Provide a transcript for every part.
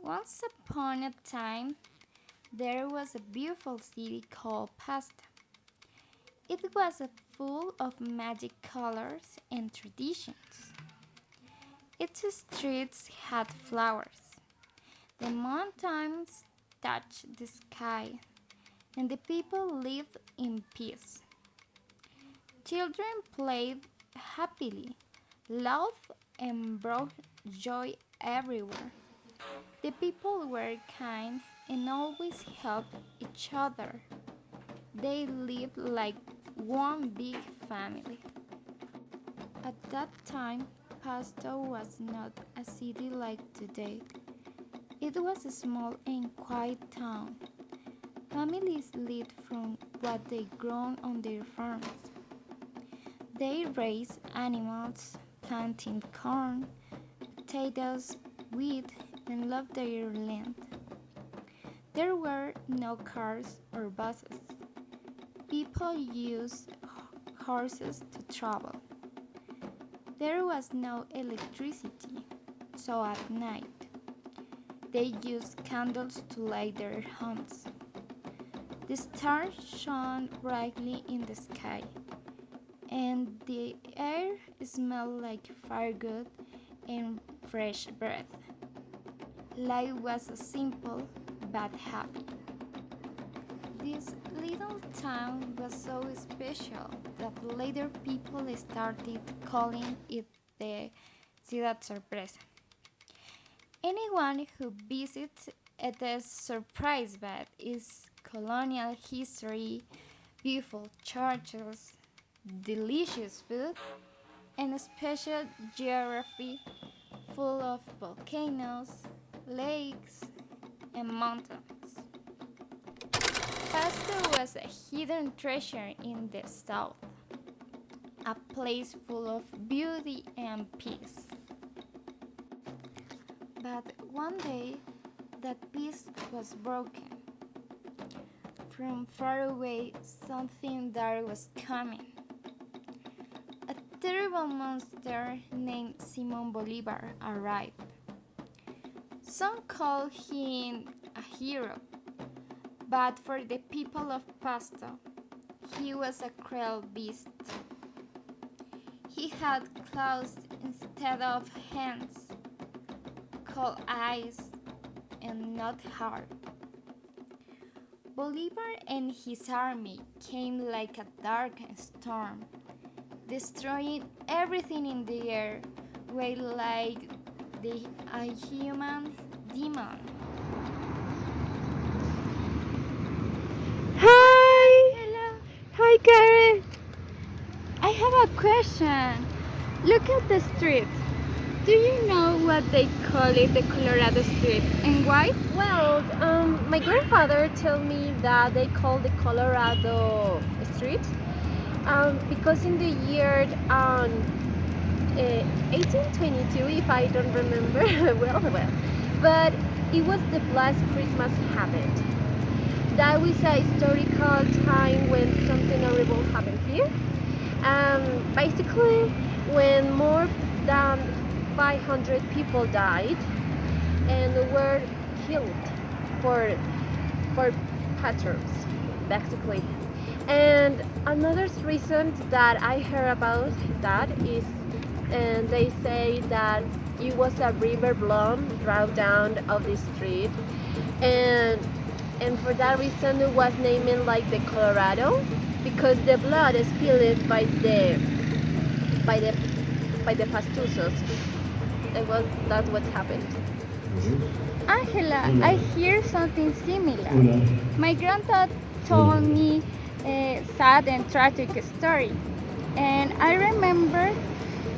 Once upon a time, there was a beautiful city called Pasta. It was full of magic colors and traditions. Its streets had flowers. The mountains touched the sky, and the people lived in peace. Children played happily, laughed, and brought joy everywhere. The people were kind and always helped each other. They lived like one big family. At that time, Pasto was not a city like today. It was a small and quiet town. Families lived from what they grown on their farms. They raised animals, planting corn, potatoes, wheat, and loved their land. There were no cars or buses. People used horses to travel. There was no electricity, so at night they used candles to light their homes. The stars shone brightly in the sky, and the air smelled like firewood and fresh breath. Life was simple but happy. This little town was so special that later people started calling it the Ciudad Sorpresa. Anyone who visits it is surprised by its colonial history, beautiful churches, delicious food, and a special geography full of volcanoes, lakes, and mountains. Pasto was a hidden treasure in the south, a place full of beauty and peace. But one day, that peace was broken. From far away, something dark was coming. A terrible monster named Simon Bolivar arrived. Some called him a hero, but for the people of Pasto, he was a cruel beast. He had claws instead of hands, cold eyes, and not heart. Bolivar and his army came like a dark storm, destroying everything in the air, way like a human demon. Hi! Hello, Hi, Karen! I have a question. Look at the street. Do you know what they call it the Colorado Street and why? Well, my grandfather told me that they call the Colorado Street because in the year 1822, if I don't remember well, but it was the last Christmas happened. That was a historical time when something horrible happened here. Basically, when more than 500 people died and were killed for for patrons, basically. And another reason that I heard about that is, and they say that it was a river blown right down of the street, and for that reason it was named like the Colorado because the blood is spilled by the by the pastusos. It was that's what happened. Angela, I hear something similar. My granddad told me a sad and tragic story, and I remember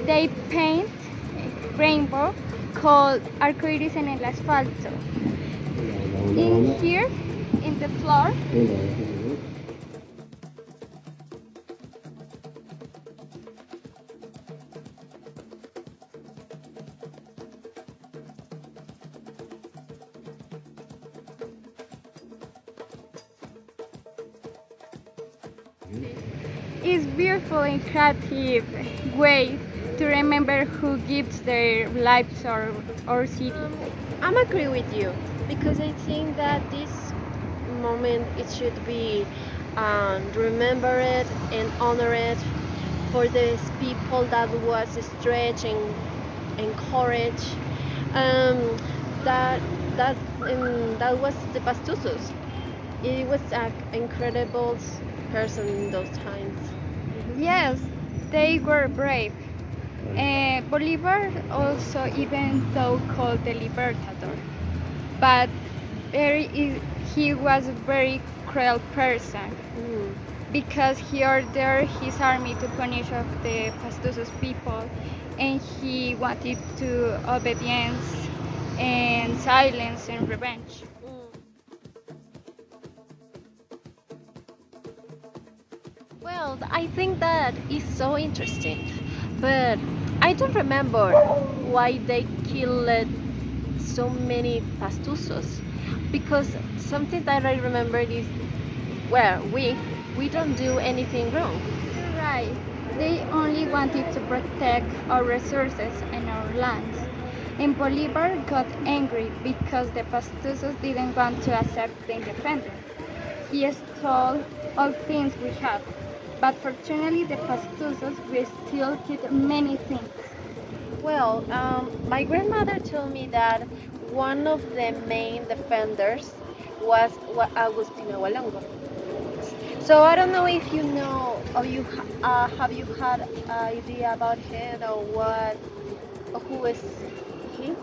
they paint a rainbow called arcoiris en el asfalto. In here, in the floor, is beautiful and creative way to remember who gives their lives or city. I'm agree with you because I think that this moment it should be remembered and honored for these people that was stretched and encouraged. Um, that that was the Pastusos. It was an incredible person in those times. Yes, they were brave. Bolivar also even though called the Libertador, but he was a very cruel person Mm. because he ordered his army to punish of the Pastusos people, and he wanted to obedience and silence and revenge. Well, I think that is so interesting, but I don't remember why they killed so many pastusos. Because something that I remember is, well, we don't do anything wrong. You're right. They only wanted to protect our resources and our lands. And Bolivar got angry because the Pastusos didn't want to accept the independence. He stole all things we have. But fortunately, the Pastusos will still keep many things. Well, my grandmother told me that one of the main defenders was Agustino Walongo. So I don't know if you know or have you had idea about him or what or who is he?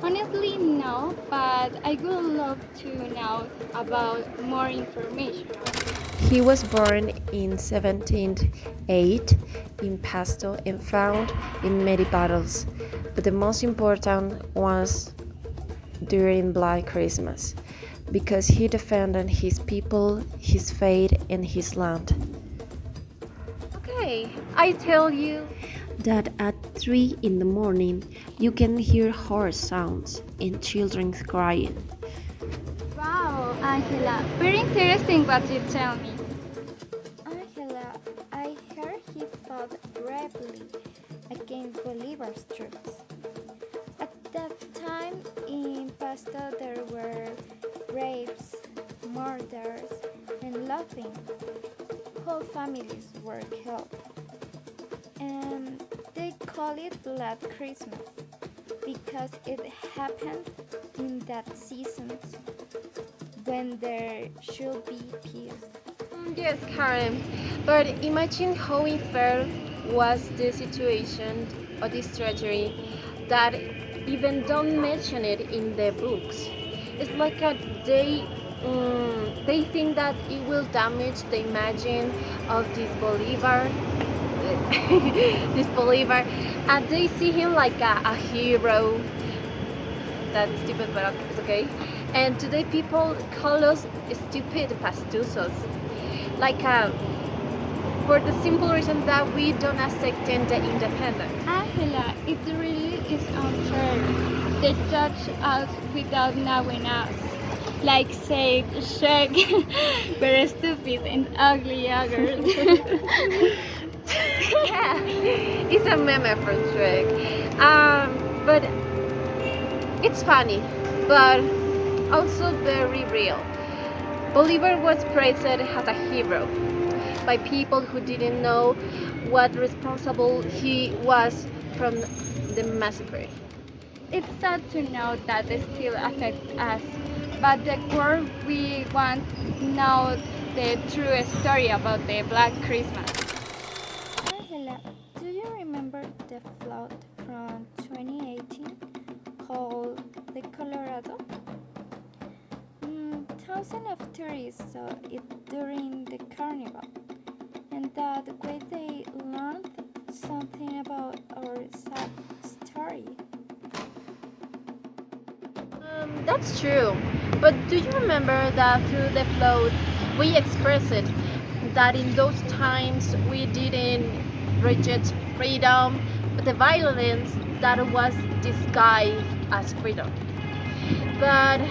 Honestly, no, but I would love to know about more information. He was born in 1708 in Pasto and found in many battles, but the most important was during Black Christmas because he defended his people, his faith, and his land. Okay, I tell you that at 3 in the morning you can hear horse sounds and children crying. Wow, Angela, very interesting what you tell me. Angela, I heard he fought bravely against Bolivar's troops. At that time in Pasto there were rapes, murders, and looting. Whole families were killed. And they call it Black Christmas because it happened in that season when there should be peace. Yes, Karen, but imagine how unfair was the situation or this tragedy that even don't mention it in the books. It's like a they think that it will damage the imagine of this Bolivar, this Bolivar, and they see him like a hero. That's stupid, but it's okay. And today people call us stupid pastusos, like for the simple reason that we don't accept the independence. Angela, it really is unfair. They judge us without knowing us. Like say Shrek, we're stupid and ugly others. Yeah, it's a meme from Shrek. But it's funny, but also very real. Bolivar was praised as a hero by people who didn't know what responsible he was from the massacre. It's sad to know that they still affect us, but the world we want know the true story about the Black Christmas. Angela, do you remember the flood from 2018 called the Colorado? Thousands of tourists saw it during the carnival, and that way they learned something about our sad story. That's true. But do you remember that through the flood we expressed it that in those times we didn't reject freedom, but the violence that was disguised as freedom. But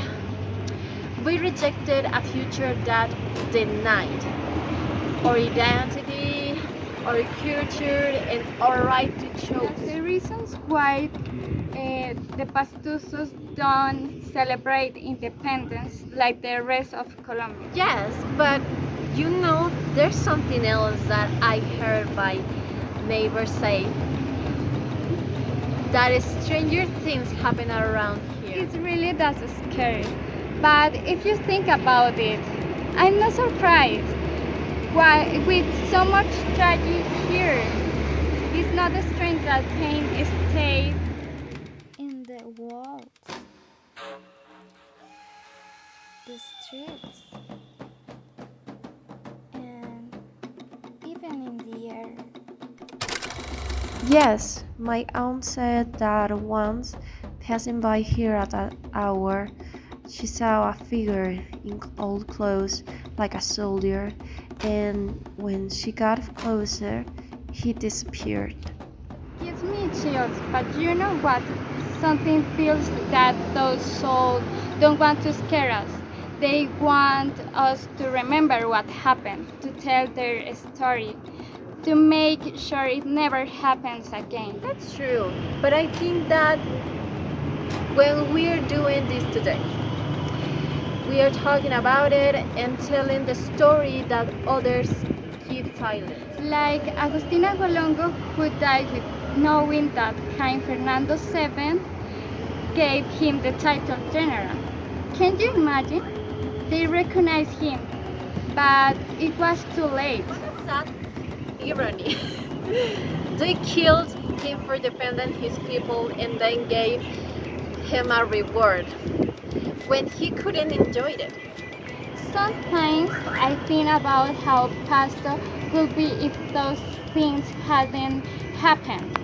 we rejected a future that denied our identity, our culture, and our right to choose. The reasons why the Pastusos don't celebrate independence like the rest of Colombia. Yes, but there's something else that I heard my neighbors say, that stranger things happen around here. It really does scary. But if you think about it, I'm not surprised. Why, with so much tragedy here, it's not strange that pain stays in the walls, the streets, and even in the air. Yes, my aunt said that once, passing by here at that hour, she saw a figure in old clothes like a soldier, and when she got closer, he disappeared. Gives me chills, but you know what? Something feels that those souls don't want to scare us. They want us to remember what happened, to tell their story, to make sure it never happens again. That's true, but I think that when we're doing this today, we are talking about it and telling the story that others keep silent. Like Agustina Golongo, who died with knowing that King Fernando VII gave him the title general. Can you imagine? They recognized him, but it was too late. What a sad irony. They killed him for defending his people and then gave him a reward when he couldn't enjoy it. Sometimes I think about how Pasto would be if those things hadn't happened.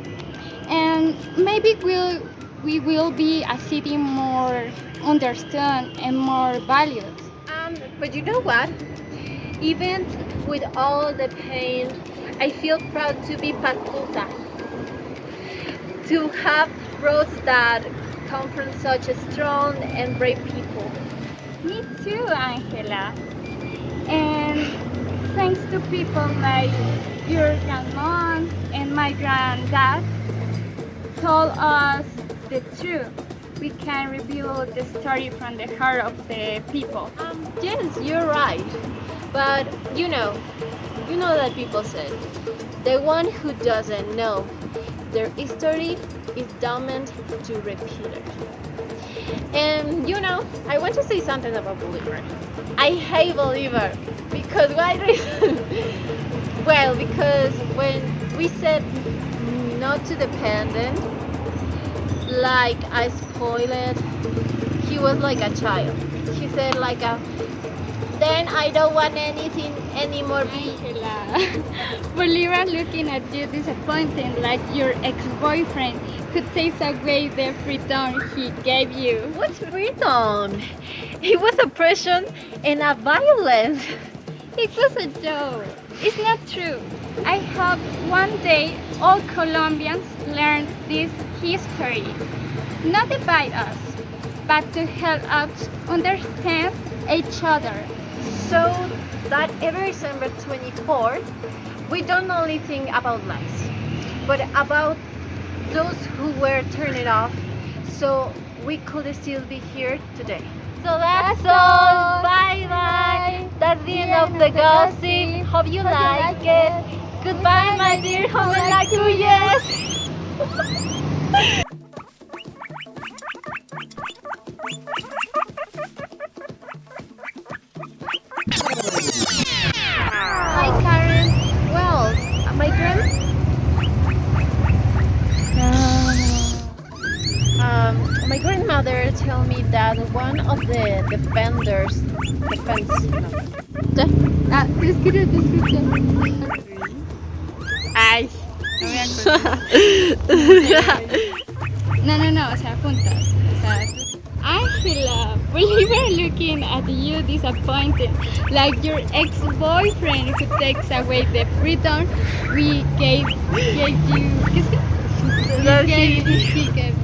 And maybe we will be a city more understood and more valued. But you know what? Even with all the pain, I feel proud to be Pastusa. To have roots that come from such a strong and brave people. Me too, Angela. And thanks to people like your grandmom and my granddad told us the truth. We can reveal the story from the heart of the people. Yes, you're right. But you know that people said, the one who doesn't know their history is doomed to repeat it. And I want to say something about Bolivar. I hate Bolivar because why reason? Well, because when we said no to dependent, like I spoiled it, he was like a child. He said then I don't want anything anymore. Angela, Bolivar looking at you disappointed like your ex-boyfriend who takes away the freedom he gave you. What's freedom? It was oppression and a violence. It was a joke. It's not true. I hope one day all Colombians learn this history. Not divide us, but to help us understand each other. So that every December 24th, we don't only think about lies, but about those who were turned off, so we could still be here today. So that's all. Bye bye. That's the end of the gossip. Hope you like it. Goodbye, my dear. Have a like 2 years. Hi, Karen. Well, my grandmother told me that one of the Ay, no me acuerdo. No, o sea, juntas. O sea, Angela, Bolivar looking at you disappointed, like your ex-boyfriend who takes away the freedom we gave you. ¿Qué es que? He gave